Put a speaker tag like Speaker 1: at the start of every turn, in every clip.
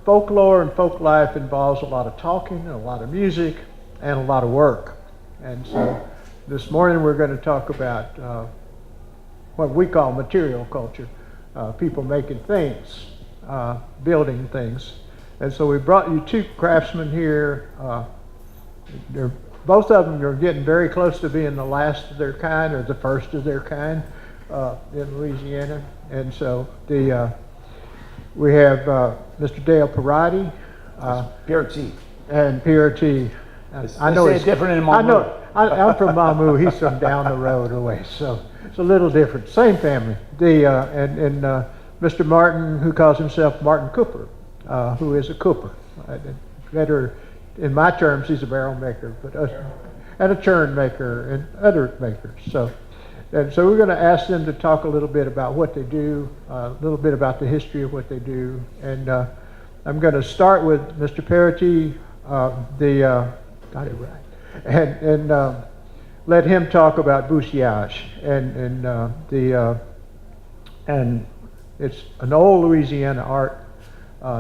Speaker 1: folklore and folk life involves a lot of talking and a lot of music and a lot of work. And so this morning we're going to talk about what we call material culture, people making things, building things. And so we brought you two craftsmen here. Both of them are getting very close to being the last of their kind or the first of their kind in Louisiana. And so we have Mr. Dale Perotti.
Speaker 2: PRT.
Speaker 1: And PRT. I know it's
Speaker 2: different in Mamou.
Speaker 1: I'm from Mamou. He's from down the road away, so it's a little different. Same family. And Mr. Martin, who calls himself Martin Cooper, who is a cooper. Better, in my terms, he's a barrel maker, and a churn maker and other makers. So we're going to ask them to talk a little bit about what they do, a little bit about the history of what they do, and I'm going to start with Mr. Perotti, got it right, and let him talk about Bousillage, and it's an old Louisiana art.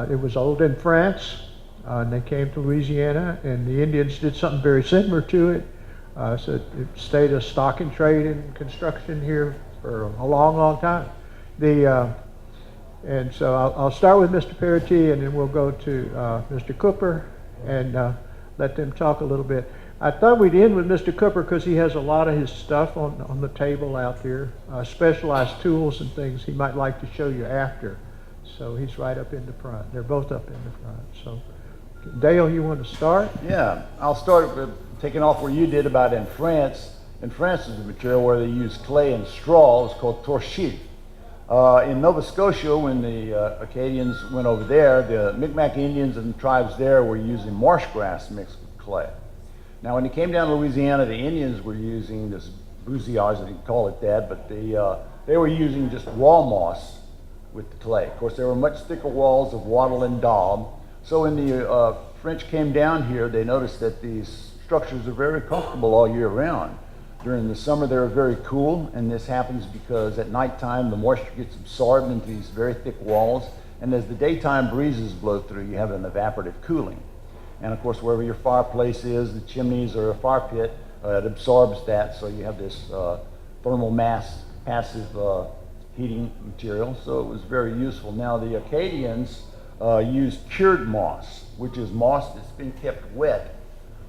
Speaker 1: It was old in France, and they came to Louisiana, and the Indians did something very similar to it. So it stayed a stock and trade in construction here for a long, long time. And so I'll start with Mr. Perotti, and then we'll go to Mr. Cooper and let them talk a little bit. I thought we'd end with Mr. Cooper because he has a lot of his stuff on the table out there, specialized tools and things he might like to show you after. So he's right up in the front. They're both up in the front. So Dale, you want to start?
Speaker 2: Yeah, I'll start with taking off where you did about in France. In France is a material where they use clay and straw. It's called torchis. In Nova Scotia, when the Acadians went over there, the Mi'kmaq Indians and tribes there were using marsh grass mixed with clay. Now, when they came down to Louisiana, the Indians were using this bousillage, they call it that, but they were using just raw moss with the clay. Of course, there were much thicker walls of wattle and daub. So when the French came down here, they noticed that these structures are very comfortable all year round. During the summer, they're very cool, and this happens because at nighttime, the moisture gets absorbed into these very thick walls, and as the daytime breezes blow through, you have an evaporative cooling. And of course, wherever your fireplace is, the chimneys or a fire pit, it absorbs that, so you have this thermal mass, passive heating material, so it was very useful. Now, the Acadians used cured moss, which is moss that's been kept wet.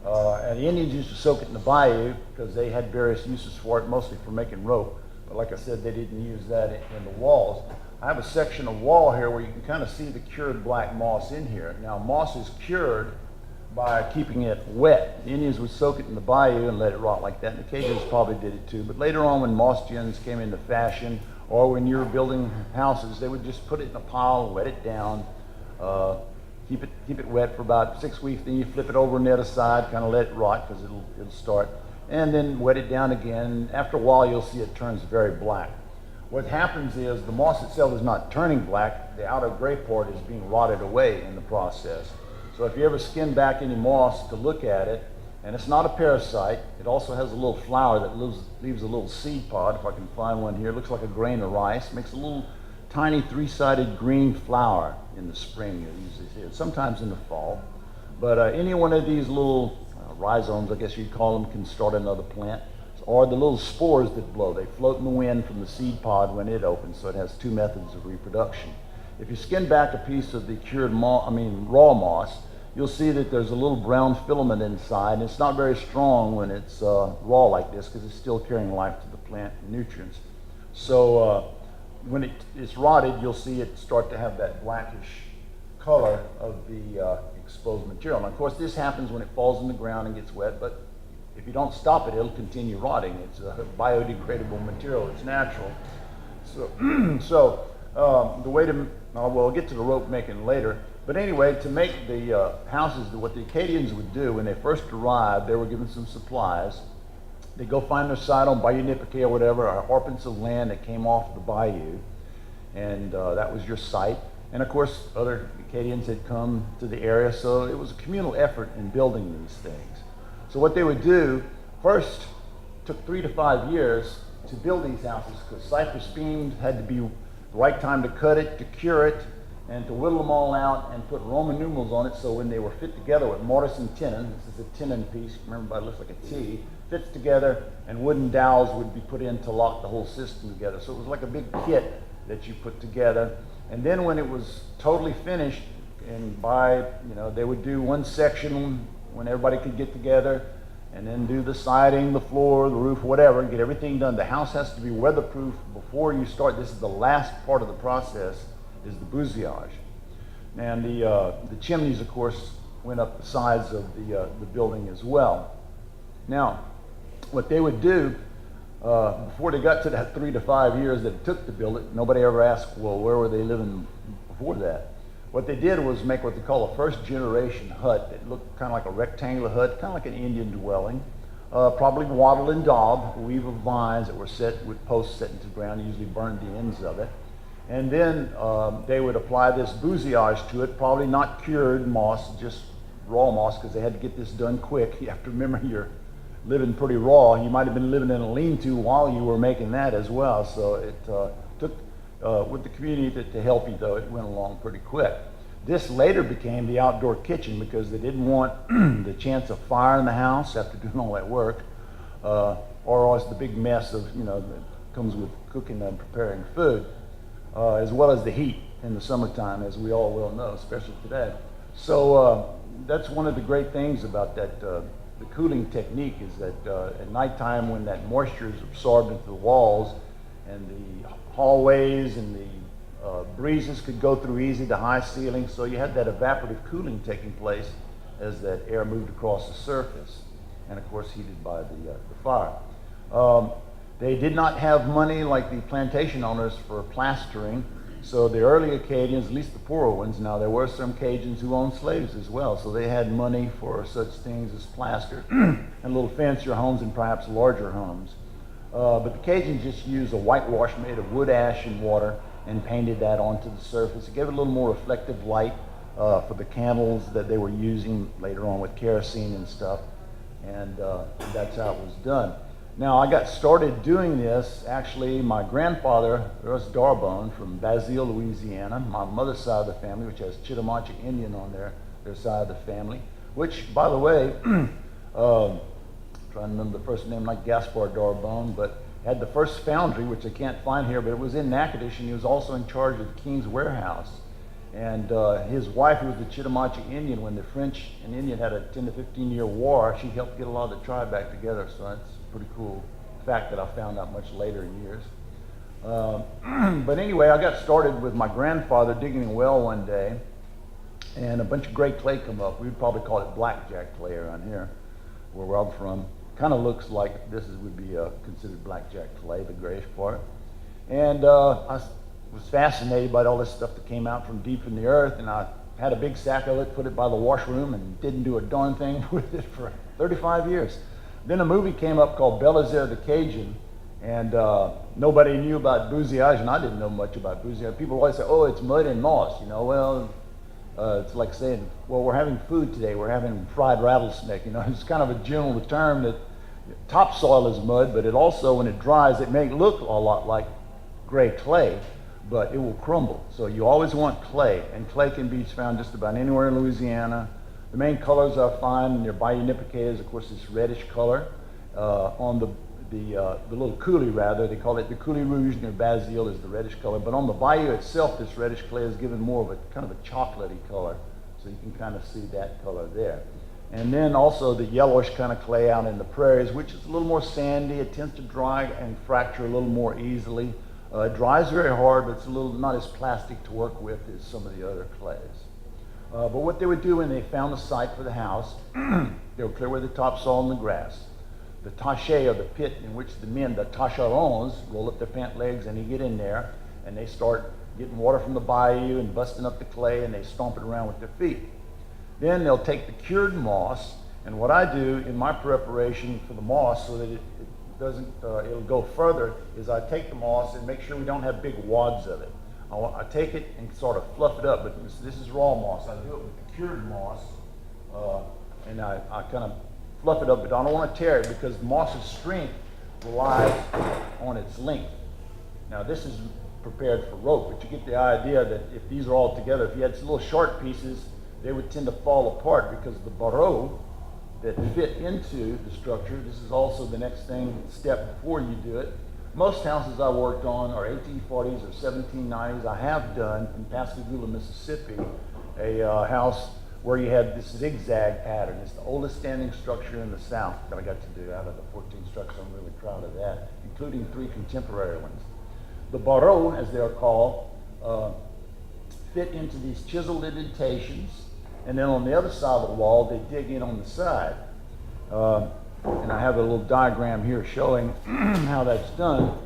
Speaker 2: And the Indians used to soak it in the bayou because they had various uses for it, mostly for making rope. But like I said, they didn't use that in the walls. I have a section of wall here where you can kind of see the cured black moss in here. Now, moss is cured by keeping it wet. The Indians would soak it in the bayou and let it rot like that, and the Cajuns probably did it too. But later on, when moss gins came into fashion, or when you were building houses, they would just put it in a pile, wet it down, keep it wet for about 6 weeks, then you flip it over on the other side, kind of let it rot because it'll start, and then wet it down again. After a while, you'll see it turns very black. What happens is the moss itself is not turning black, the outer gray part is being rotted away in the process. So if you ever skin back any moss to look at it, and it's not a parasite, it also has a little flower that leaves a little seed pod, if I can find one here. It looks like a grain of rice, makes a little tiny three-sided green flower in the spring. You usually see it, sometimes in the fall. But any one of these little rhizomes, I guess you'd call them, can start another plant. Or the little spores that blow, they float in the wind from the seed pod when it opens, so it has two methods of reproduction. If you skin back a piece of the cured raw moss, you'll see that there's a little brown filament inside, and it's not very strong when it's raw like this because it's still carrying life to the plant and nutrients. So when it's rotted, you'll see it start to have that blackish color of the exposed material. And of course, this happens when it falls in the ground and gets wet, but if you don't stop it, it'll continue rotting. It's a biodegradable material. It's natural. So, the way to, we'll get to the rope making later, but anyway, to make the houses, what the Acadians would do when they first arrived, they were given some supplies. They go find their site on Bayou Nipiquet or whatever, a harpence of land that came off the bayou, and that was your site. And of course, other Acadians had come to the area, so it was a communal effort in building these things. So what they would do, first, took 3 to 5 years to build these houses because cypress beams had to be the right time to cut it, to cure it, and to whittle them all out and put Roman numerals on it, so when they were fit together with mortise and tenon, this is a tenon piece, remember it looks like a T, fits together, and wooden dowels would be put in to lock the whole system together. So it was like a big kit that you put together. And then when it was totally finished, and they would do one section when everybody could get together, and then do the siding, the floor, the roof, whatever, and get everything done. The house has to be weatherproof before you start. This is the last part of the process, is the bousillage. And the chimneys, of course, went up the sides of the building as well. Now, what they would do, before they got to that 3 to 5 years that it took to build it, nobody ever asked, well, where were they living before that? What they did was make what they call a first generation hut. It looked kind of like a rectangular hut, kind of like an Indian dwelling, probably wattle and daub, a weave of vines that were set with posts set into the ground, usually burned the ends of it. And then they would apply this bousillage to it, probably not cured moss, just raw moss, because they had to get this done quick. You have to remember you're living pretty raw. You might have been living in a lean-to while you were making that as well. So it took, with the community to help you, though, it went along pretty quick. This later became the outdoor kitchen because they didn't want the chance of fire in the house after doing all that work, or else the big mess of, that comes with cooking and preparing food, as well as the heat in the summertime, as we all well know, especially today. So that's one of the great things about that, the cooling technique, is that at nighttime, when that moisture is absorbed into the walls and the hallways and the breezes could go through easy, the high ceilings, so you had that evaporative cooling taking place as that air moved across the surface, and of course heated by the fire. They did not have money like the plantation owners for plastering, so the early Acadians, at least the poorer ones, now there were some Cajuns who owned slaves as well, so they had money for such things as plaster and little fancier homes and perhaps larger homes. But the Cajuns just used a whitewash made of wood ash and water and painted that onto the surface. It gave it a little more reflective light for the candles that they were using later on with kerosene and stuff, and that's how it was done. Now, I got started doing this, actually, my grandfather, Russ Darbone from Bousillage, Louisiana, my mother's side of the family, which has Natchitoches-NSU on their side of the family, which, by the way, trying to remember the first name, like Gaspar Darbone, but had the first foundry, which I can't find here, but it was in Natchitoches, and he was also in charge of the King's Warehouse. And his wife, who was the Chitimacha Indian, when the French and Indian had a 10 to 15 year war, she helped get a lot of the tribe back together. So that's a pretty cool fact that I found out much later in years. But anyway, I got started with my grandfather digging a well one day, and a bunch of gray clay come up. We'd probably call it blackjack clay around here, where I'm from. Kind of looks like would be considered blackjack clay, the grayish part. And I was fascinated by all this stuff that came out from deep in the earth, and I had a big sack of it, put it by the washroom, and didn't do a darn thing with it for 35 years. Then a movie came up called Belisaire the Cajun, and nobody knew about bousillage, and I didn't know much about bousillage. People always say, oh, it's mud and moss, Well, it's like saying, well, we're having food today, we're having fried rattlesnake, It's kind of a general term that topsoil is mud, but it also, when it dries, it may look a lot like gray clay, but it will crumble. So you always want clay, and clay can be found just about anywhere in Louisiana. The main colors I find near Bayou Nipiquet is, of course, this reddish color. On the little coulee, rather, they call it the coulee rouge near Bousillage, is the reddish color. But on the bayou itself, this reddish clay is given more of a kind of a chocolatey color. So you can kind of see that color there. And then also the yellowish kind of clay out in the prairies, which is a little more sandy. It tends to dry and fracture a little more easily. It dries very hard, but it's a little not as plastic to work with as some of the other clays. But what they would do when they found the site for the house, they would clear away the topsoil and the grass. The taché, or the pit in which the men, the tacharons, roll up their pant legs and they get in there, and they start getting water from the bayou and busting up the clay, and they stomp it around with their feet. Then they'll take the cured moss, and what I do in my preparation for the moss, so that it doesn't, it'll go further, is I take the moss and make sure we don't have big wads of it. I take it and sort of fluff it up, but this is raw moss. I do it with the cured moss, and I kind of fluff it up, but I don't want to tear it because the moss's strength relies on its length. Now this is prepared for rope. But you get the idea that if these are all together, if you had little short pieces, they would tend to fall apart because the barreaux that fit into the structure, this is also the next step before you do it. Most houses I worked on are 1840s or 1790s. I have done in Pascagoula, Mississippi, a house where you had this zigzag pattern. It's the oldest standing structure in the South that I got to do out of the 14 structures. I'm really proud of that, including 3 contemporary ones. The barreaux, as they're called, fit into these chiseled indentations, and then on the other side of the wall, they dig in on the side. And I have a little diagram here showing how that's done.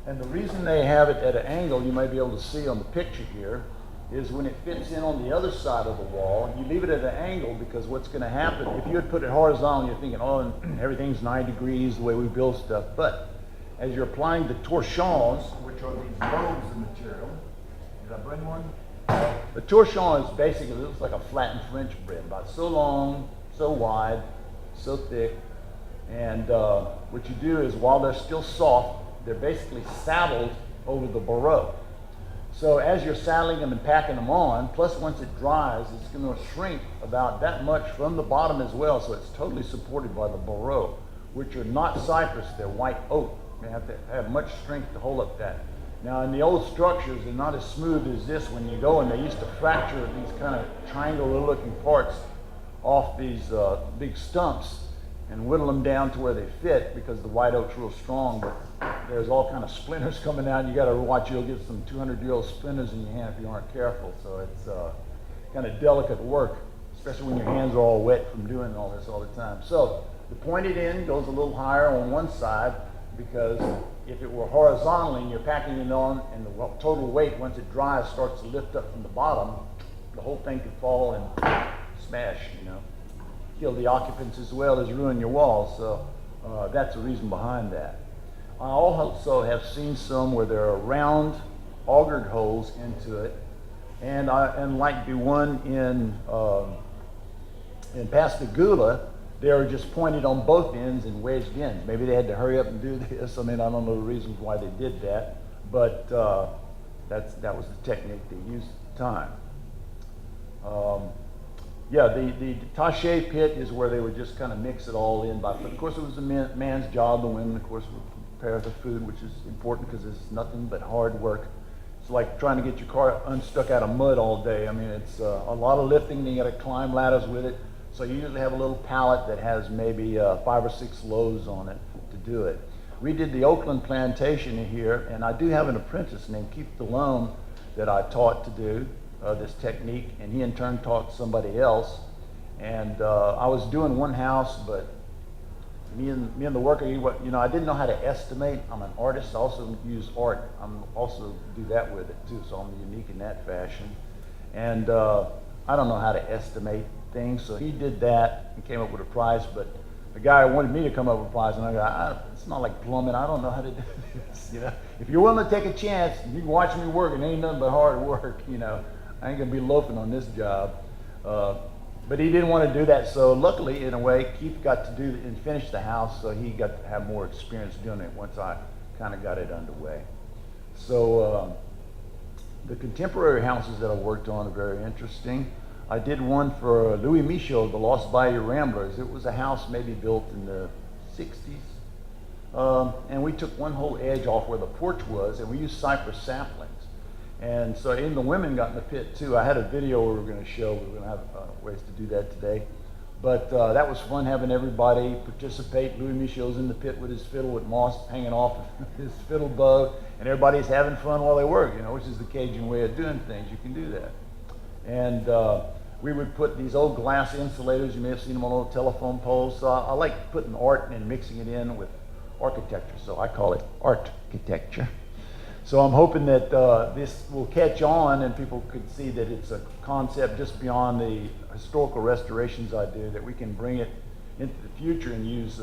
Speaker 2: And the reason they have it at an angle, you may be able to see on the picture here, is when it fits in on the other side of the wall, you leave it at an angle because what's going to happen, if you had put it horizontal, you're thinking, oh, everything's 90 degrees, the way we build stuff. But as you're applying the torchons, which are these lobes of material, did I bring one? The torchon is basically, it looks like a flattened French bread, about so long, so wide, so thick. And what you do is while they're still soft, they're basically saddled over the barreaux. So as you're saddling them and packing them on, plus once it dries, it's going to shrink about that much from the bottom as well, so it's totally supported by the barreaux, which are not cypress, they're white oak. They have to have much strength to hold up that. Now in the old structures, they're not as smooth as this when you go, and they used to fracture these kind of triangular looking parts off these big stumps and whittle them down to where they fit because the white oak's real strong, but there's all kind of splinters coming out. You got to watch, you'll get some 200-year-old splinters in your hand if you aren't careful. So it's kind of delicate work, especially when your hands are all wet from doing all this all the time. So the pointed end goes a little higher on one side because if it were horizontally and you're packing it on and the total weight, once it dries, starts to lift up from the bottom, the whole thing could fall and smash, kill the occupants as well as ruin your walls. So that's the reason behind that. I also have seen some where there are round augered holes into it, and like the one in Pascagoula, they were just pointed on both ends and wedged in. Maybe they had to hurry up and do this. I mean, I don't know the reasons why they did that, but that was the technique they used at the time. Yeah, the tache pit is where they would just kind of mix it all in. But of course, it was the man's job. The women, of course, would prepare the food, which is important because it's nothing but hard work. It's like trying to get your car unstuck out of mud all day. I mean, it's a lot of lifting. You got to climb ladders with it. So you usually have a little pallet that has maybe 5 or 6 loads on it to do it. We did the Oakland plantation here, and I do have an apprentice named Keith DeLone that I taught to do this technique, and he in turn taught somebody else. And I was doing one house, but me and the worker, I didn't know how to estimate. I'm an artist. I also use art. I'm also do that with it too, so I'm unique in that fashion. And I don't know how to estimate things, so he did that and came up with a price. But the guy wanted me to come up with a price, and I go, it's not like plumbing. I don't know how to do this. If you're willing to take a chance, you can watch me work, and it ain't nothing but hard work. I ain't gonna be loafing on this job. But he didn't want to do that, so luckily, in a way, Keith got to do and finish the house, so he got to have more experience doing it once I kind of got it underway. So the contemporary houses that I worked on are very interesting. I did one for Louis Michaud, the Lost Bayou Ramblers. It was a house maybe built in the 60s. And we took one whole edge off where the porch was, and we used cypress saplings. And so even the women got in the pit too. I had a video we were going to show. We're going to have ways to do that today. But that was fun having everybody participate. Louis Michaud's in the pit with his fiddle with moss hanging off his fiddle bow, and everybody's having fun while they work, which is the Cajun way of doing things. You can do that. And we would put these old glass insulators. You may have seen them on old telephone poles. So I like putting art and mixing it in with architecture. So I call it architecture. So I'm hoping that this will catch on and people could see that it's a concept just beyond the historical restorations I do, that we can bring it into the future and use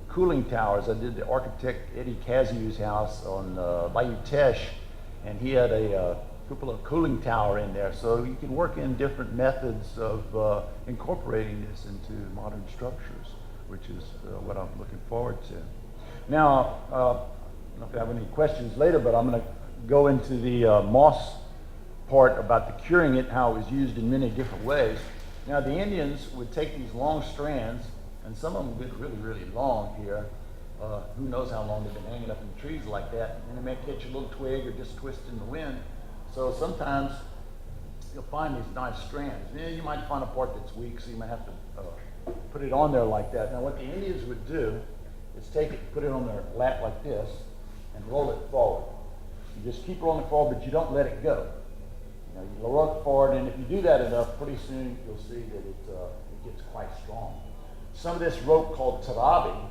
Speaker 2: cooling towers. I did the architect Eddie Caziu's house on Bayou Teche, and he had a cupola cooling tower in there. So you can work in different methods of incorporating this into modern structures, which is what I'm looking forward to. Now, know if you have any questions later, but I'm going to go into the moss part about the curing it, how it was used in many different ways. Now the Indians would take these long strands, and some of them get really, really long here. Who knows how long they've been hanging up in the trees like that, and they may catch a little twig or just twist in the wind. So sometimes you'll find these nice strands. And then you might find a part that's weak, so you might have to put it on there like that. Now what the Indians would do is take it, put it on their lap like this, and roll it forward. You just keep rolling it forward, but you don't let it go. You know, you roll it forward, and if you do that enough, pretty soon you'll see that it gets quite strong. Some of this rope called tarabi,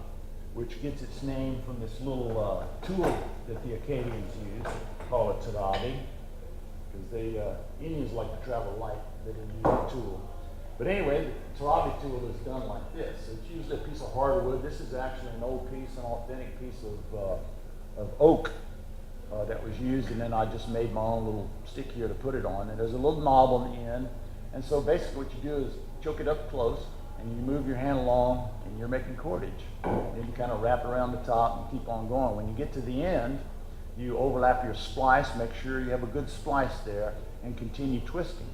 Speaker 2: which gets its name from this little tool that the Acadians use, called a tarabi, because the Indians like to travel light, they didn't use a tool. But anyway, the tarabi tool is done like this. So it's usually a piece of hardwood. This is actually an old piece, an authentic piece of oak that was used, and then I just made my own little stick here to put it on. And there's a little knob on the end. And so basically what you do is choke it up close, and you move your hand along, and you're making cordage. And you kind of wrap around the top and keep on going. When you get to the end, you overlap your splice, make sure you have a good splice there, and continue twisting.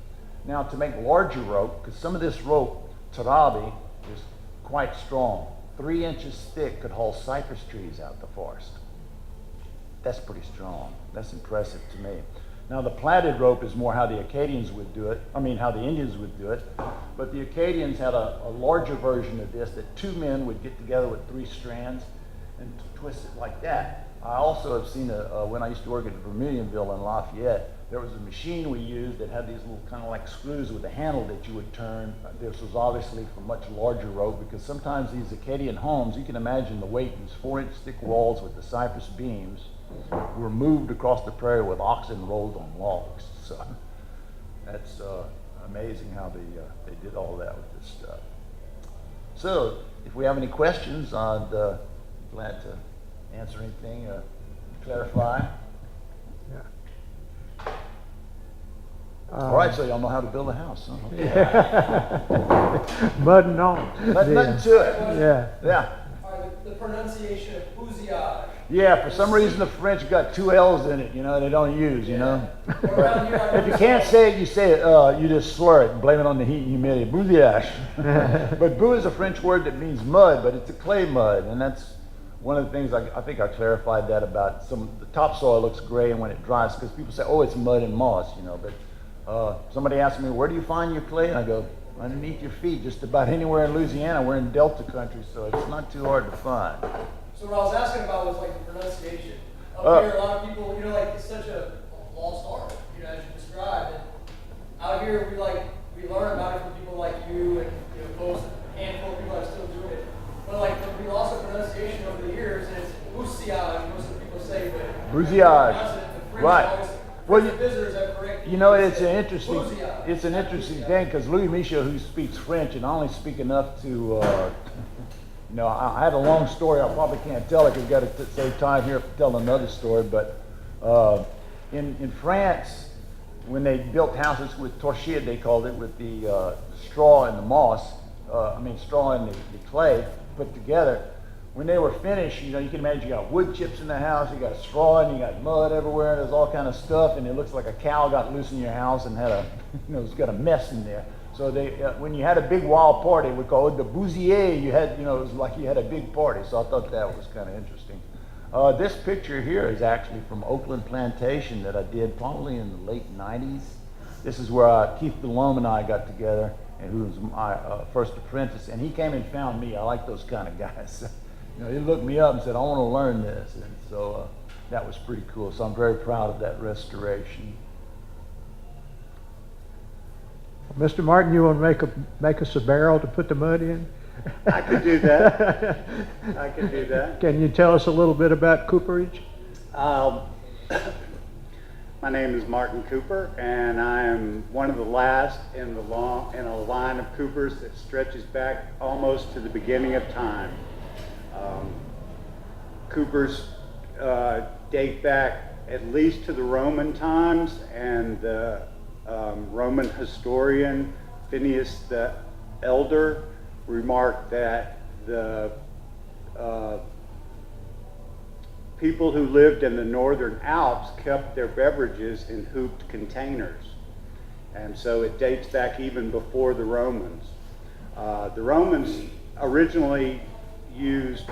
Speaker 2: Now to make larger rope, because some of this rope, tarabi, is quite strong. 3 inches thick, could haul cypress trees out the forest. That's pretty strong. That's impressive to me. Now the plaited rope is more how the Acadians would do it, how the Indians would do it, but the Acadians had a larger version of this that 2 men would get together with 3 strands and twist it like that. I also have seen, when I used to work at Vermilionville in Lafayette, there was a machine we used that had these little kind of like screws with a handle that you would turn. This was obviously for much larger rope, because sometimes these Acadian homes, you can imagine the weight, these 4-inch thick walls with the cypress beams, were moved across the prairie with oxen rolled on logs. So that's amazing how they did all that with this stuff. So if we have any questions, I'd be glad to answer anything, clarify.
Speaker 1: Yeah.
Speaker 2: All right, so y'all know how to build a house, huh? Okay.
Speaker 1: Mud and all.
Speaker 2: Nothing to it.
Speaker 1: Yeah.
Speaker 2: Yeah.
Speaker 3: All right, the pronunciation of Bousillage.
Speaker 2: Yeah, for some reason the French got 2 L's in it, they don't use,
Speaker 3: Around here,
Speaker 2: If you can't say it, you just slur it and blame it on the heat and humidity. Bousillage. But bou is a French word that means mud, but it's a clay mud, and that's one of the things I think I clarified that about the topsoil looks gray and when it dries, because people say, oh, it's mud and moss, but somebody asked me, where do you find your clay? And I go, underneath your feet, just about anywhere in Louisiana. We're in Delta country, so it's not too hard to find.
Speaker 3: So what I was asking about was like the pronunciation. Up here, a lot of people, it's such a lost art, as you described. And out here, we learn about it from people like you and most handful of people that are still doing it. But we lost the pronunciation over the years, and it's Bousillage. Most of the people say, but
Speaker 2: Bousillage, right?
Speaker 3: Well, the visitors have corrected.
Speaker 2: It's an interesting thing, because Louis Michel, who speaks French, and I only speak enough to. I had a long story. I probably can't tell it because I've got to save time here to tell another story. But in France, when they built houses with torchis, they called it, with the straw and the moss, straw and the clay put together. When they were finished, you can imagine you got wood chips in the house, you got straw, and you got mud everywhere. There's all kind of stuff, and it looks like a cow got loose in your house and had it's got a mess in there. So they, when you had a big wild party, we call it the Bousillage. You had, it was like you had a big party. So I thought that was kind of interesting. This picture here is actually from Oakland Plantation that I did probably in the late 90s. This is where Keith DeLome and I got together, and who was my first apprentice. And he came and found me. I like those kind of guys. He looked me up and said, I want to learn this. And so that was pretty cool. So I'm very proud of that restoration.
Speaker 1: Mr. Martin, you want to make us a barrel to put the mud in?
Speaker 4: I could do that. I could do that.
Speaker 1: Can you tell us a little bit about cooperage?
Speaker 4: My name is Martin Cooper, and I am one of the last in a line of coopers that stretches back almost to the beginning of time. Coopers date back at least to the Roman times, and the Roman historian Phineas the Elder remarked that the people who lived in the northern Alps kept their beverages in hooped containers. And so it dates back even before the Romans. The Romans originally used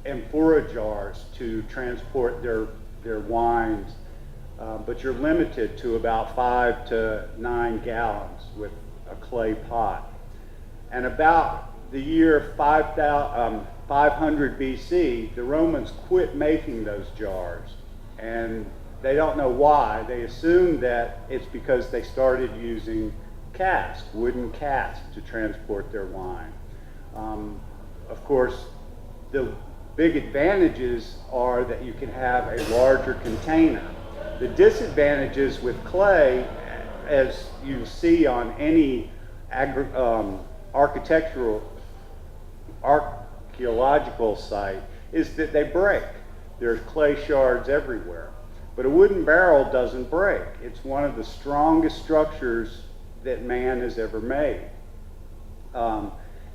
Speaker 4: amphora jars to transport their wines, but you're limited to about 5 to 9 gallons with a clay pot. And about the year 500 BC, the Romans quit making those jars, and they don't know why. They assume that it's because they started using casks, wooden casks, to transport their wine. Of course, the big advantages are that you can have a larger container. The disadvantages with clay, as you see on any archaeological site, is that they break. There's clay shards everywhere. But a wooden barrel doesn't break. It's one of the strongest structures that man has ever made.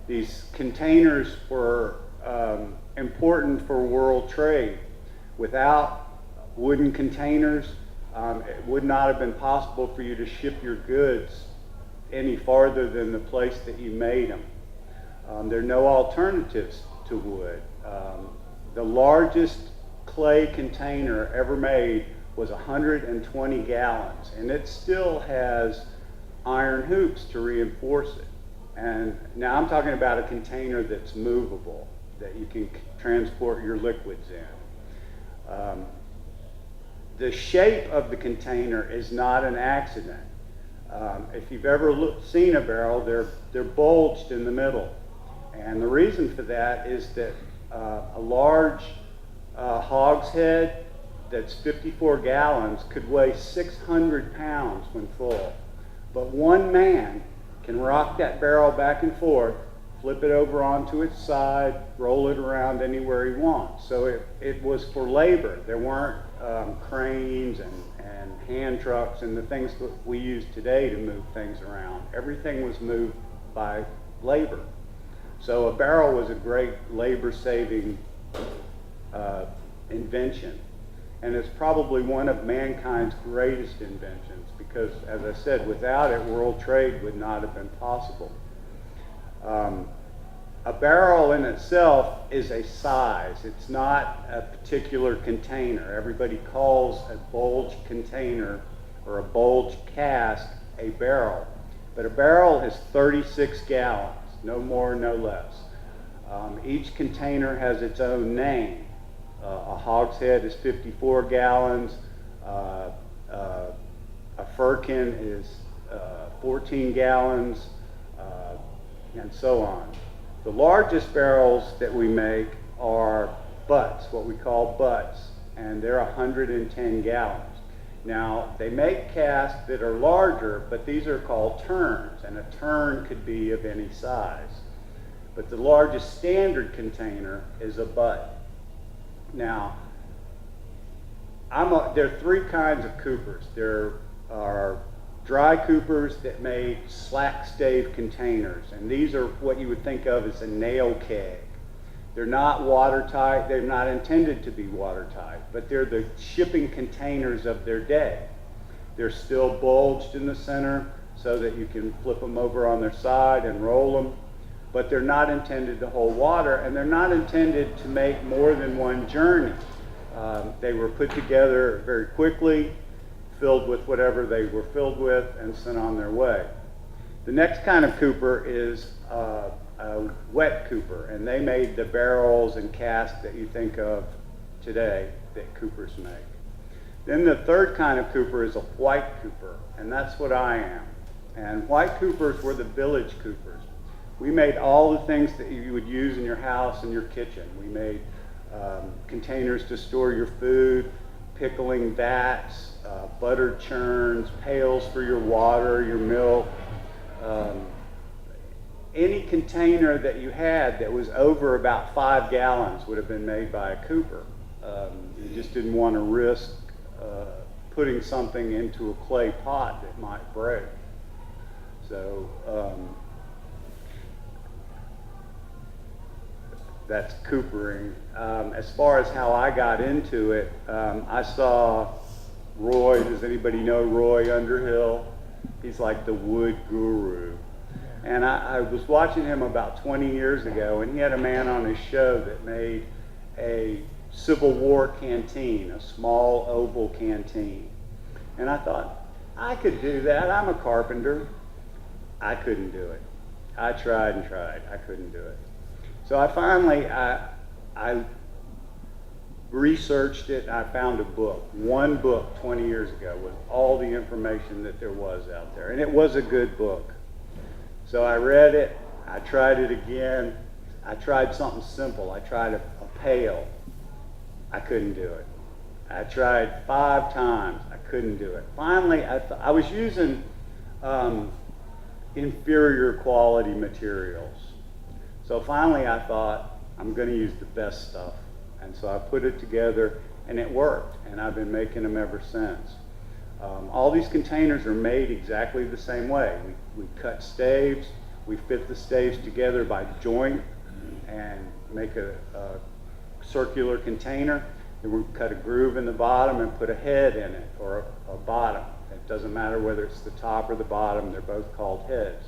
Speaker 4: These containers were important for world trade. Without wooden containers, it would not have been possible for you to ship your goods any farther than the place that you made them. There are no alternatives to wood. The largest clay container ever made was 120 gallons, and it still has iron hoops to reinforce it. And now I'm talking about a container that's movable, that you can transport your liquids in. The shape of the container is not an accident. If you've ever seen a barrel, they're bulged in the middle. And the reason for that is that a large hogshead that's 54 gallons could weigh 600 pounds when full. But one man can rock that barrel back and forth, flip it over onto its side, roll it around anywhere he wants. So it was for labor. There weren't cranes and hand trucks and the things that we use today to move things around. Everything was moved by labor. So a barrel was a great labor-saving invention. And it's probably one of mankind's greatest inventions because, as I said, without it, world trade would not have been possible. A barrel in itself is a size. It's not a particular container. Everybody calls a bulged container or a bulged cask a barrel. But a barrel is 36 gallons, no more, no less. Each container has its own name. A hogshead is 54 gallons. A firkin is 14 gallons, and so on. The largest barrels that we make are butts, what we call butts, and they're 110 gallons. Now, they make casks that are larger, but these are called turns, and a turn could be of any size. But the largest standard container is a butt. Now, there are three kinds of coopers. There are dry coopers that made slack stave containers, and these are what you would think of as a nail keg. They're not watertight. They're not intended to be watertight, but they're the shipping containers of their day. They're still bulged in the center so that you can flip them over on their side and roll them, but they're not intended to hold water, and they're not intended to make more than one journey. They were put together very quickly, filled with whatever they were filled with, and sent on their way. The next kind of cooper is a wet cooper, and they made the barrels and casks that you think of today that coopers make. Then the third kind of cooper is a white cooper, and that's what I am. And white coopers were the village coopers. We made all the things that you would use in your house and your kitchen. We made containers to store your food, pickling vats, butter churns, pails for your water, your milk. Any container that you had that was over about 5 gallons would have been made by a cooper. You just didn't want to risk putting something into a clay pot that might break. So that's coopering. As far as how I got into it, I saw Roy. Does anybody know Roy Underhill? He's like the wood guru. And I was watching him about 20 years ago, and he had a man on his show that made a Civil War canteen, a small oval canteen. And I thought, I could do that. I'm a carpenter. I couldn't do it. I tried and tried. I couldn't do it. So I finally, I researched it, and I found a book. One book 20 years ago with all the information that there was out there. And it was a good book. So I read it. I tried it again. I tried something simple. I tried a pail. I couldn't do it. I tried 5 times. I couldn't do it. Finally, I was using inferior quality materials. So finally I thought, I'm going to use the best stuff. And so I put it together, and it worked. And I've been making them ever since. All these containers are made exactly the same way. We cut staves. We fit the staves together by joint and make a circular container. Then we cut a groove in the bottom and put a head in it, or a bottom. It doesn't matter whether it's the top or the bottom. They're both called heads.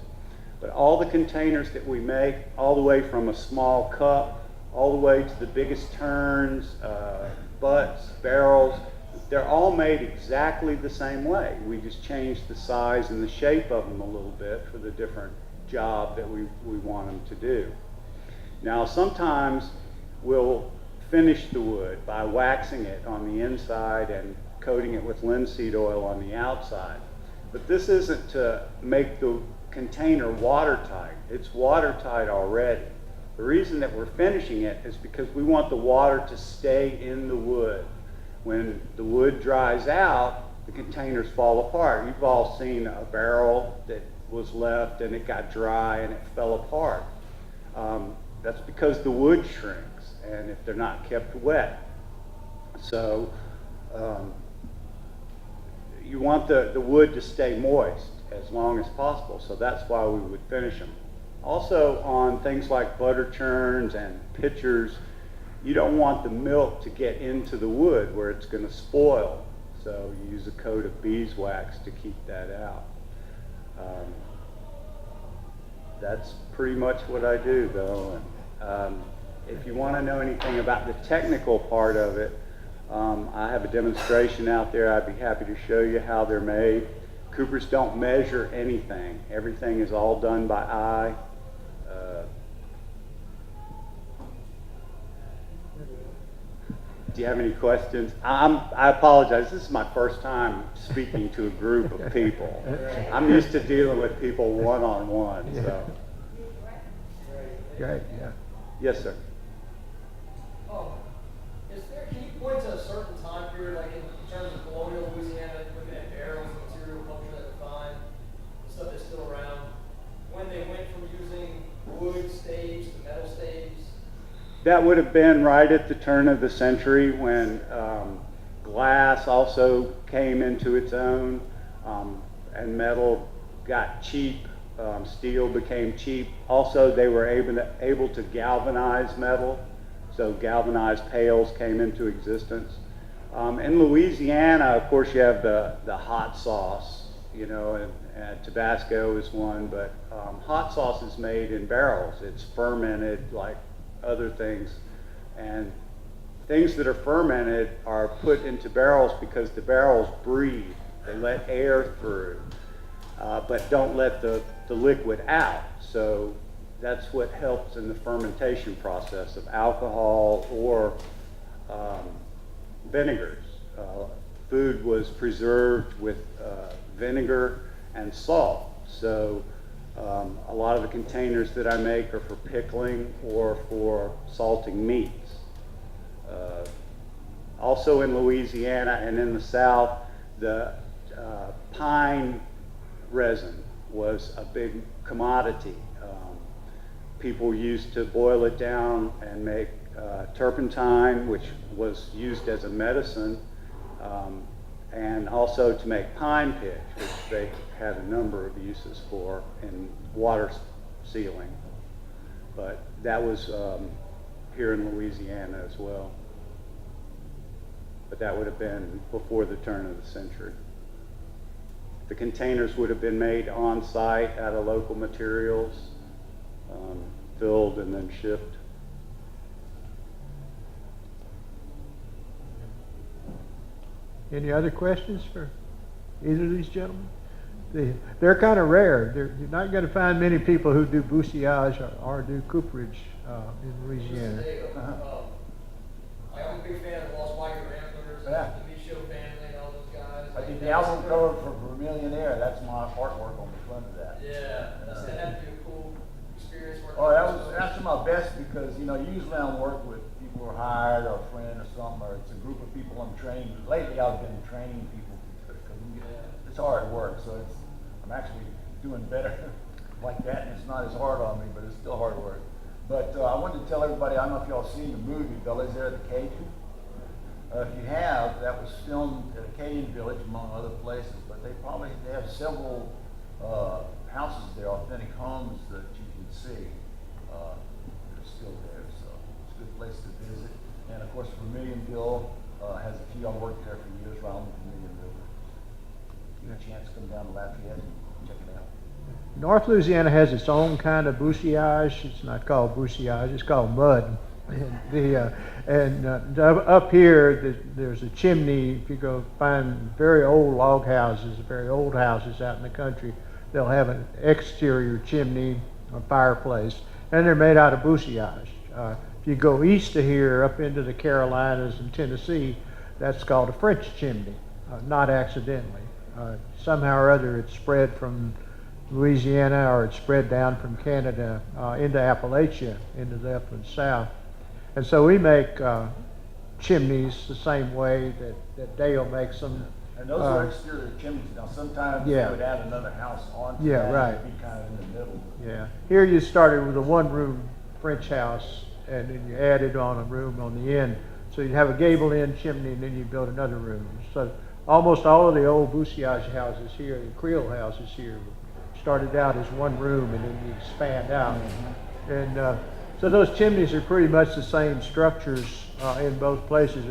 Speaker 4: But all the containers that we make, all the way from a small cup, all the way to the biggest turns, butts, barrels, they're all made exactly the same way. We just change the size and the shape of them a little bit for the different job that we want them to do. Now, sometimes we'll finish the wood by waxing it on the inside and coating it with linseed oil on the outside. But this isn't to make the container watertight. It's watertight already. The reason that we're finishing it is because we want the water to stay in the wood. When the wood dries out, the containers fall apart. You've all seen a barrel that was left and it got dry and it fell apart. That's because the wood shrinks, and if they're not kept wet. So you want the wood to stay moist as long as possible, so that's why we would finish them. Also, on things like butter churns and pitchers, you don't want the milk to get into the wood where it's going to spoil, so you use a coat of beeswax to keep that out. That's pretty much what I do, though. And, if you want to know anything about the technical part of it, I have a demonstration out there. I'd be happy to show you how they're made. Coopers don't measure anything. Everything is all done by eye. Do you have any questions? I apologize. This is my first time speaking to a group of people. I'm used to dealing with people one-on-one.
Speaker 1: Yeah.
Speaker 4: So.
Speaker 1: Great, yeah.
Speaker 4: Yes, sir.
Speaker 3: Can you point to a certain time period, like in terms of colonial Louisiana, looking at barrels and material culture that we find, the stuff that's still around, when they went from using wood staves to metal staves?
Speaker 4: That would have been right at the turn of the century when glass also came into its own, and metal got cheap. Steel became cheap. Also, they were able to galvanize metal, so galvanized pails came into existence. In Louisiana, of course, you have the hot sauce, and Tabasco is one, but hot sauce is made in barrels. It's fermented like other things, and things that are fermented are put into barrels because the barrels breathe. They let air through, but don't let the liquid out. So that's what helps in the fermentation process of alcohol or vinegars. Food was preserved with vinegar and salt. So a lot of the containers that I make are for pickling or for salting meats. Also in Louisiana and in the South, the pine resin was a big commodity. People used to boil it down and make turpentine, which was used as a medicine, and also to make pine pitch, which they had a number of uses for in water sealing. But that was here in Louisiana as well. But that would have been before the turn of the century. The containers would have been made on site out of local materials, filled and then shipped.
Speaker 1: Any other questions for either of these gentlemen? They're kind of rare. You're not going to find many people who do bousillage or do cooperage in Louisiana.
Speaker 3: I'm a big fan of the Lost Migrant Ramblers,
Speaker 2: Yeah.
Speaker 3: the Michaud family, all those guys.
Speaker 2: I did the album cover for Vermilion Air. That's my artwork on the front of that.
Speaker 3: Yeah, that had to be a cool experience working.
Speaker 2: Oh, that was actually my best because, you know, usually I work with people who are hired or a friend or something, or it's a group of people I'm training. Lately I've been training people because it's hard work, so I'm actually doing better like that, and it's not as hard on me, but it's still hard work. But I wanted to tell everybody, I don't know if y'all seen the movie, Belly's There at the Cajun. If you have, that was filmed at a Cajun village, among other places, but they have several houses there, authentic homes that you can see. They're still there, so it's a good place to visit. And of course, Vermilionville has a few. I worked there for years around the Vermilion River. If you get a chance to come down to Lafayette and check it out.
Speaker 1: North Louisiana has its own kind of bousillage. It's not called bousillage, it's called mud. And up here, there's a chimney. If you go find very old log houses, very old houses out in the country, they'll have an exterior chimney, a fireplace, and they're made out of bousillage. If you go east of here, up into the Carolinas and Tennessee, that's called a French chimney, not accidentally. Somehow or other, it's spread from Louisiana, or it's spread down from Canada into Appalachia, into the upland south. And so we make chimneys the same way that Dale makes them.
Speaker 2: And those are exterior chimneys. Now, sometimes
Speaker 1: Yeah.
Speaker 2: you would add another house onto
Speaker 1: Yeah,
Speaker 2: that.
Speaker 1: right.
Speaker 2: It'd be kind of in the middle.
Speaker 1: Yeah. Here you started with a one-room French house, and then you added on a room on the end. So you'd have a gable-end chimney, and then you build another room. So almost all of the old bousillage houses here, the Creole houses here, started out as one room, and then you expand out. And so those chimneys are pretty much the same structures in both places.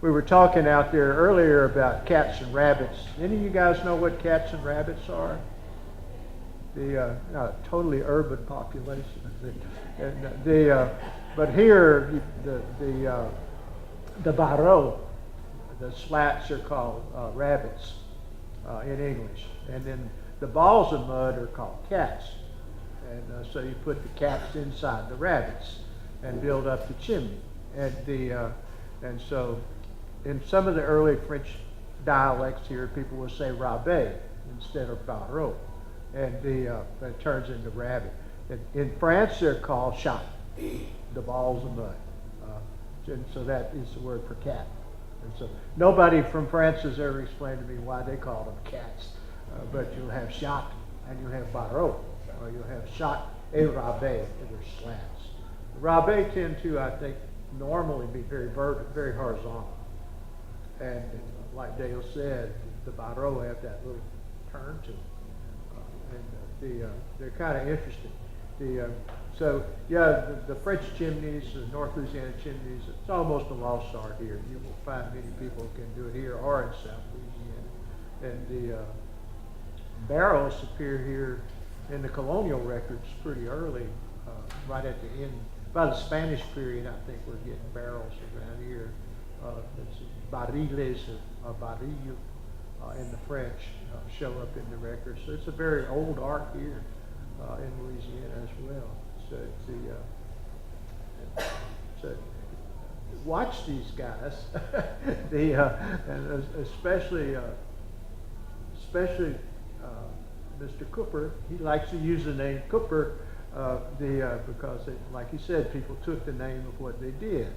Speaker 1: We were talking out there earlier about cats and rabbits. Any of you guys know what cats and rabbits are? The totally urban population. But here, the barreaux, the slats are called rabbits in English, and then the balls of mud are called cats. And so you put the cats inside the rabbits and build up the chimney. And so in some of the early French dialects here, people will say rabet instead of barreau, and it turns into rabbit. In France, they're called chat, the balls of mud. And so that is the word for cat. And so nobody from France has ever explained to me why they call them cats. But you'll have chat and you'll have barreau, or you'll have chat et rabet, that are slats. The rabet tend to, I think, normally be very very horizontal. And like Dale said, the barreau have that little turn to them. They're kind of interesting. The French chimneys, the North Louisiana chimneys, it's almost a lost art here. You will find many people who can do it here or in South Louisiana. And the barrels appear here in the colonial records pretty early, right at the end. By the Spanish period, I think we're getting barrels around here. It's barriles or baril in the French show up in the records. So it's a very old art here in Louisiana as well. So watch these guys, and especially Mr. Cooper. He likes to use the name Cooper because, like he said, people took the name of what they did,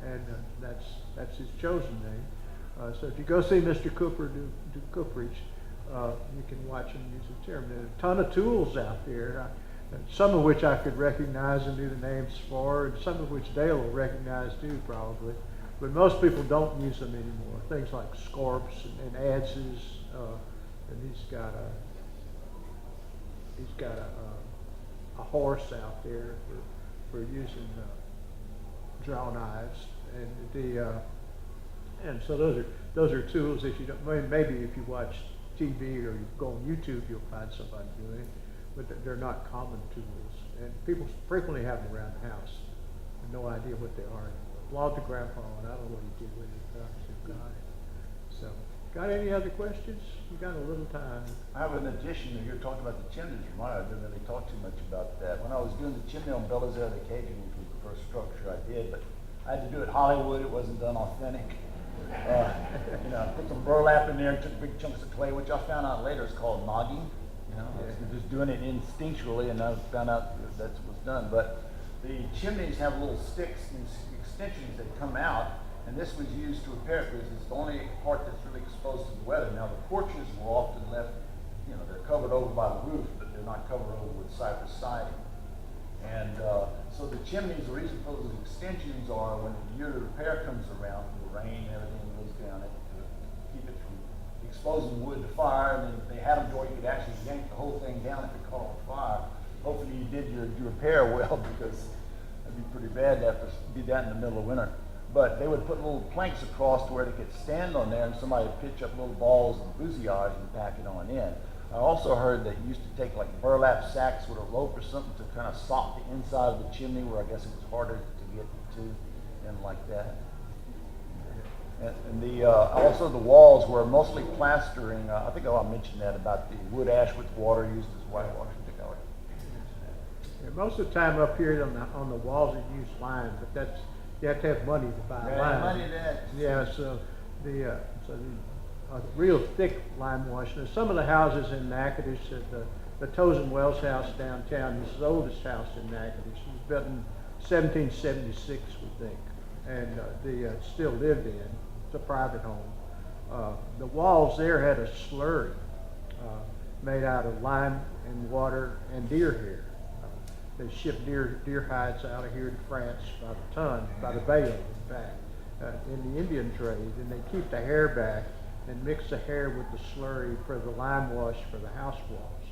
Speaker 1: and that's his chosen name. So if you go see Mr. Cooper do cooperage, you can watch him use the term. There are a ton of tools out there, some of which I could recognize and knew the names for, and some of which Dale will recognize too, probably. But most people don't use them anymore. Things like scorps and adzes, and he's got a horse out there for using draw knives, and so those are tools that you don't. Maybe if you watch TV or you go on YouTube, you'll find somebody doing it, but they're not common tools, and people frequently have them around the house. No idea what they are anymore. Belonged to Grandpa, and I don't know what he did with it, but I still got it. So, got any other questions? We got a little time.
Speaker 2: I have an addition. You're talking about the chimneys. I didn't really talk too much about that. When I was doing the chimney on Belisaire the Cajun, which was the first structure I did, but I had to do it Hollywood. It wasn't done authentic. Put some burlap in there and took big chunks of clay, which I found out later is called nogging. Just doing it instinctually, and I found out that's what was done. But the chimneys have little sticks and extensions that come out, and this was used to repair it because it's the only part that's really exposed to the weather. Now the porches were often left, they're covered over by the roof, but they're not covered over with cypress siding. And so the chimneys, the reason for those extensions are when the year of repair comes around, the rain and everything goes down it to keep it from exposing wood to fire. And then they had them to where you could actually yank the whole thing down if it caught on fire. Hopefully you did your repair well, because it'd be pretty bad to have to do that in the middle of winter. But they would put little planks across to where they could stand on there, and somebody would pitch up little balls of bousillage and pack it on in. I also heard that you used to take like burlap sacks with a rope or something to kind of sop the inside of the chimney, where I guess it was harder to get to, and like that. And also the walls were mostly plastering. I think I mentioned that about the wood ash with water used as whitewash.
Speaker 1: Yeah, most of the time up here on the walls they use lime, but you have to have money to buy lime.
Speaker 2: Money that.
Speaker 1: Yeah, so the real thick lime wash. Now, some of the houses in Natchitoches, the Tozen Wells house downtown, is the oldest house in Natchitoches. It was built in 1776, we think, and it's still lived in. It's a private home. The walls there had a slurry made out of lime and water and deer hair. They ship deer hides out of here to France by the ton, by the bale, in fact, in the Indian trade, and they keep the hair back and mix the hair with the slurry for the lime wash for the house walls.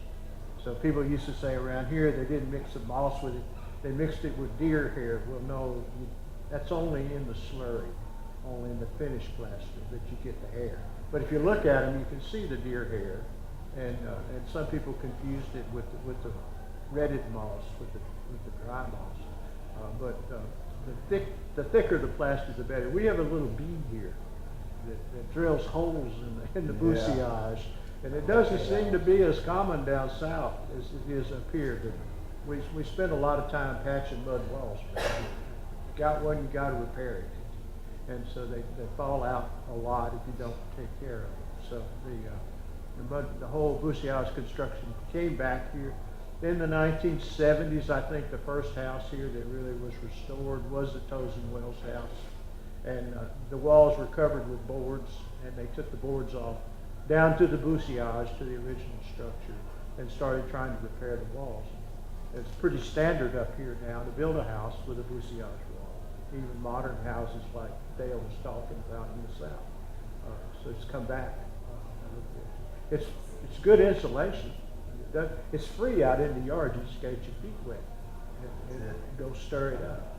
Speaker 1: So people used to say around here they didn't mix the moss with it, they mixed it with deer hair. Well, no, that's only in the slurry, only in the finished plaster that you get the hair. But if you look at them, you can see the deer hair, and some people confused it with the retted moss, with the dry moss. But the thicker the plaster, the better. We have a little bead here that drills holes in the bousillage, and it doesn't seem to be as common down south as it is up here. But we spend a lot of time patching mud walls. But if you got one, you got to repair it, and so they fall out a lot if you don't take care of them. So the whole bousillage construction came back here. In the 1970s, I think the first house here that really was restored was the Tozen Wells house. And the walls were covered with boards, and they took the boards off down to the bousillage, to the original structure, and started trying to repair the walls. It's pretty standard up here now to build a house with a bousillage wall, even modern houses like Dale was talking about in the South. So it's come back. It's good insulation. It's free out in the yard. You just get your feet wet and go stir it up.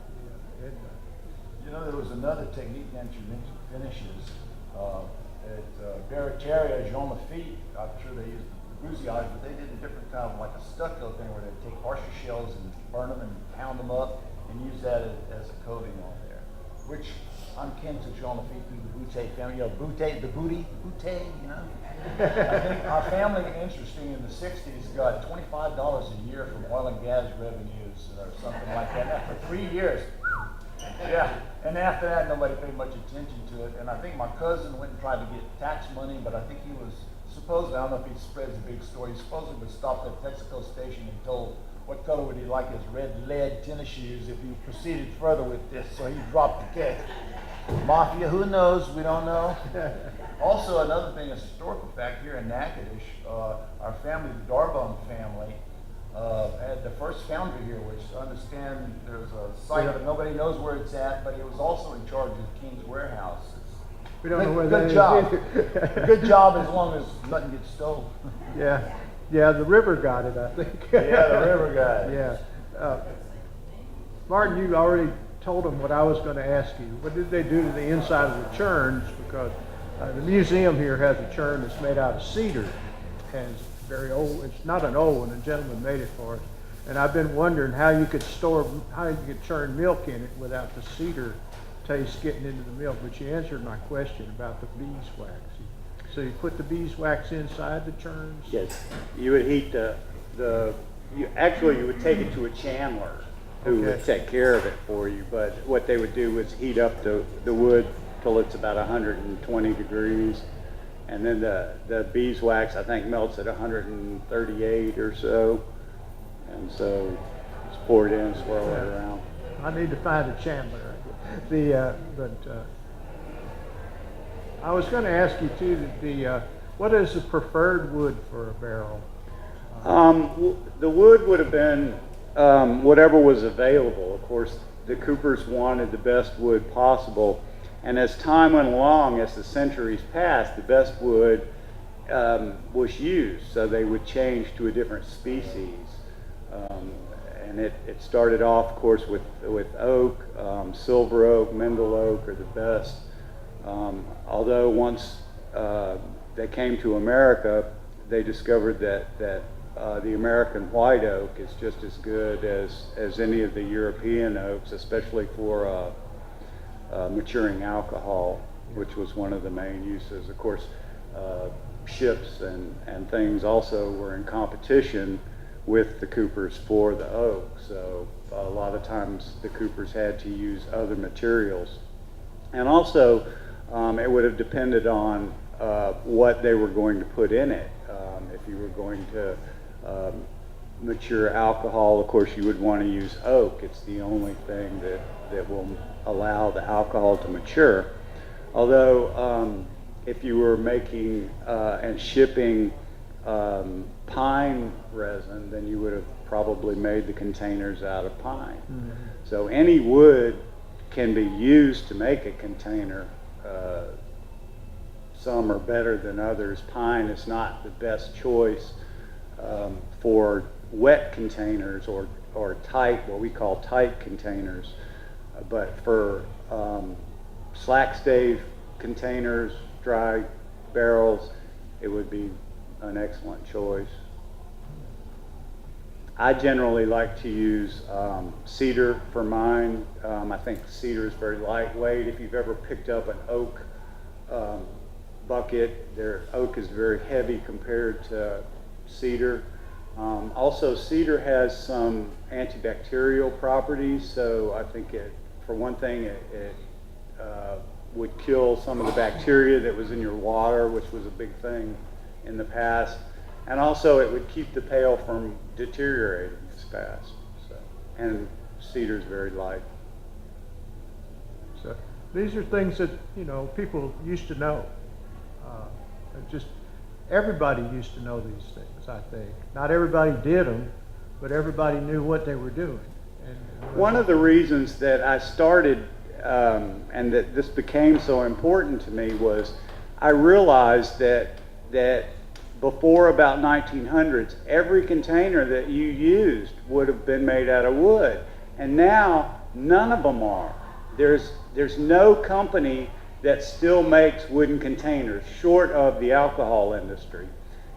Speaker 2: There was another technique that you mentioned, finishes. At Barataria, Jean Lafitte, I'm sure they used the bousillage, but they did a different kind of like a stucco thing where they'd take oyster shells and burn them and pound them up and use that as a coating on there. Which I'm kin to Jean Lafitte through the Boutte family. The booty, I think our family, interesting, in the 60s got $25 a year from oil and gas revenues or something like that for 3 years. Yeah, and after that, nobody paid much attention to it. And I think my cousin went and tried to get tax money, but I think he was supposedly, I don't know if he spreads a big story, he supposedly was stopped at Texaco station and told what color would he like his red lead tennis shoes if he proceeded further with this, so he dropped the case. Mafia, who knows? We don't know. Also, another thing, a historical fact here in Natchitoches, our family, the Darbon family, had the first foundry here, which I understand there's a site, but nobody knows where it's at, but he was also in charge of King's Warehouse.
Speaker 1: We don't know where that is.
Speaker 2: Good job. Good job as long as nothing gets stolen.
Speaker 1: Yeah, the river got it, I think.
Speaker 2: Yeah, the river got it.
Speaker 1: Yeah. Martin, you already told them what I was going to ask you. What did they do to the inside of the churns? Because the museum here has a churn that's made out of cedar, and it's very old. It's not an old one. A gentleman made it for us, and I've been wondering how you could churn milk in it without the cedar taste getting into the milk. But you answered my question about the beeswax. So you put the beeswax inside the churns?
Speaker 4: Yes, you would heat you would take it to a chandler who would take care of it for you, but what they would do was heat up the wood till it's about 120 degrees, and then the beeswax, I think, melts at 138 or so, and so just pour it in, swirl it around.
Speaker 1: I need to find a chandler. I was going to ask you too, what is the preferred wood for a barrel?
Speaker 4: The wood would have been whatever was available. Of course, the Coopers wanted the best wood possible, and as time went along, as the centuries passed, the best wood was used, so they would change to a different species. And it started off, of course, with oak, silver oak, Mendel oak are the best. Although once they came to America, they discovered that the American white oak is just as good as any of the European oaks, especially for maturing alcohol, which was one of the main uses. Of course, ships and things also were in competition with the Coopers for the oak, so a lot of times the Coopers had to use other materials. And also, it would have depended on what they were going to put in it. If you were going to mature alcohol, of course you would want to use oak. It's the only thing that will allow the alcohol to mature. Although if you were making and shipping pine resin, then you would have probably made the containers out of pine. Mm-hmm. So any wood can be used to make a container. Some are better than others. Pine is not the best choice for wet containers or tight, what we call tight containers. But for slack stave containers, dry barrels, it would be an excellent choice. I generally like to use cedar for mine. I think cedar is very lightweight. If you've ever picked up an oak bucket, their oak is very heavy compared to cedar. Also, cedar has some antibacterial properties, so I think for one thing, it would kill some of the bacteria that was in your water, which was a big thing in the past. And also, it would keep the pail from deteriorating as fast. So, and cedar is very light.
Speaker 1: So these are things that people used to know. Just everybody used to know these things. I think not everybody did them, but everybody knew what they were doing. And
Speaker 4: one of the reasons that I started and that this became so important to me was I realized that before about 1900s, every container that you used would have been made out of wood, and now none of them are. There's no company that still makes wooden containers, short of the alcohol industry.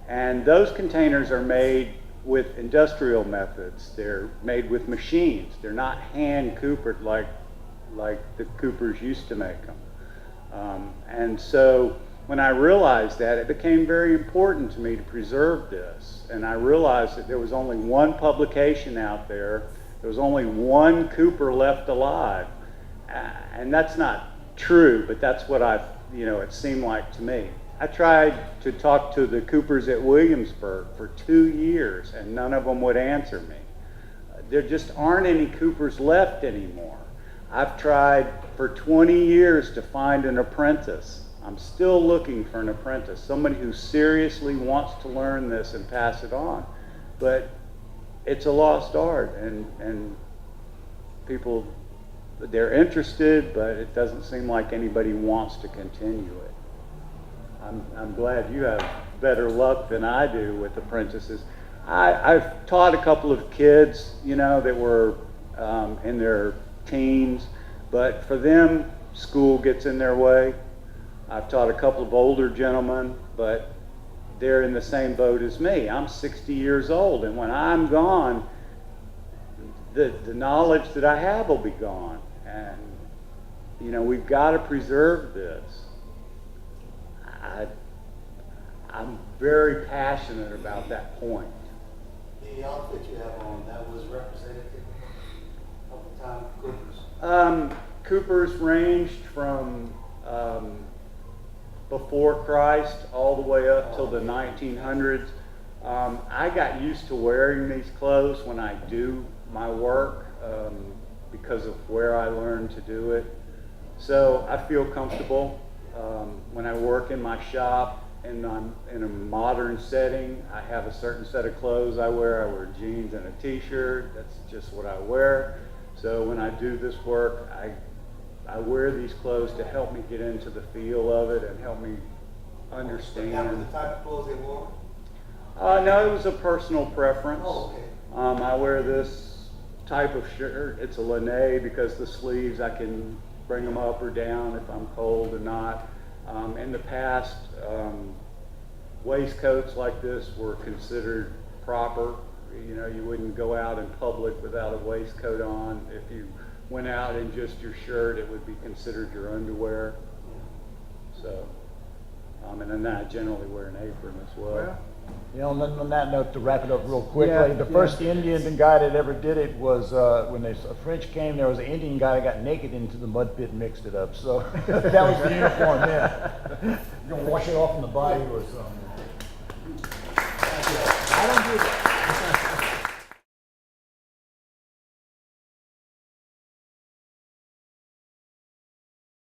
Speaker 4: And those containers are made with industrial methods. They're made with machines. They're not hand coopered like the coopers used to make them. And so when I realized that, it became very important to me to preserve this. And I realized that there was only one publication out there. There was only one Cooper left alive. And that's not true, but that's what it seemed like to me. I tried to talk to the Coopers at Williamsburg for 2 years, and none of them would answer me. There just aren't any Coopers left anymore. I've tried for 20 years to find an apprentice. I'm still looking for an apprentice, somebody who seriously wants to learn this and pass it on. But it's a lost art, and people, they're interested, but it doesn't seem like anybody wants to continue it. I'm glad you have better luck than I do with apprentices. I've taught a couple of kids, that were in their teens, But for them, school gets in their way. I've taught a couple of older gentlemen, but they're in the same boat as me. I'm 60 years old, and when I'm gone, the knowledge that I have will be gone. And, you know, we've got to preserve this. I'm very passionate about that point.
Speaker 5: The outfit you have on, that was representative of the time of Coopers?
Speaker 4: Coopers ranged from before Christ all the way up till the 1900s. I got used to wearing these clothes when I do my work because of where I learned to do it. So I feel comfortable when I work in my shop and I'm in a modern setting. I have a certain set of clothes I wear. I wear jeans and a t-shirt. That's just what I wear. So when I do this work, I wear these clothes to help me get into the feel of it and help me understand.
Speaker 5: That was the type of clothes they wore?
Speaker 4: No, it was a personal preference.
Speaker 5: Oh, okay.
Speaker 4: I wear this type of shirt. It's a linen because the sleeves, I can bring them up or down if I'm cold or not. In the past, waistcoats like this were considered proper. You know, you wouldn't go out in public without a waistcoat on. If you went out in just your shirt, it would be considered your underwear. So, and then I generally wear an apron as well.
Speaker 2: You know, and then on that note, to wrap it up real quickly,
Speaker 1: Yeah,
Speaker 2: the
Speaker 1: yeah.
Speaker 2: first Indian guy that ever did it was when the French came. There was an Indian guy that got naked into the mud pit and mixed it up. So that was the uniform then. You're gonna wash it off in the bayou or something. I don't do that.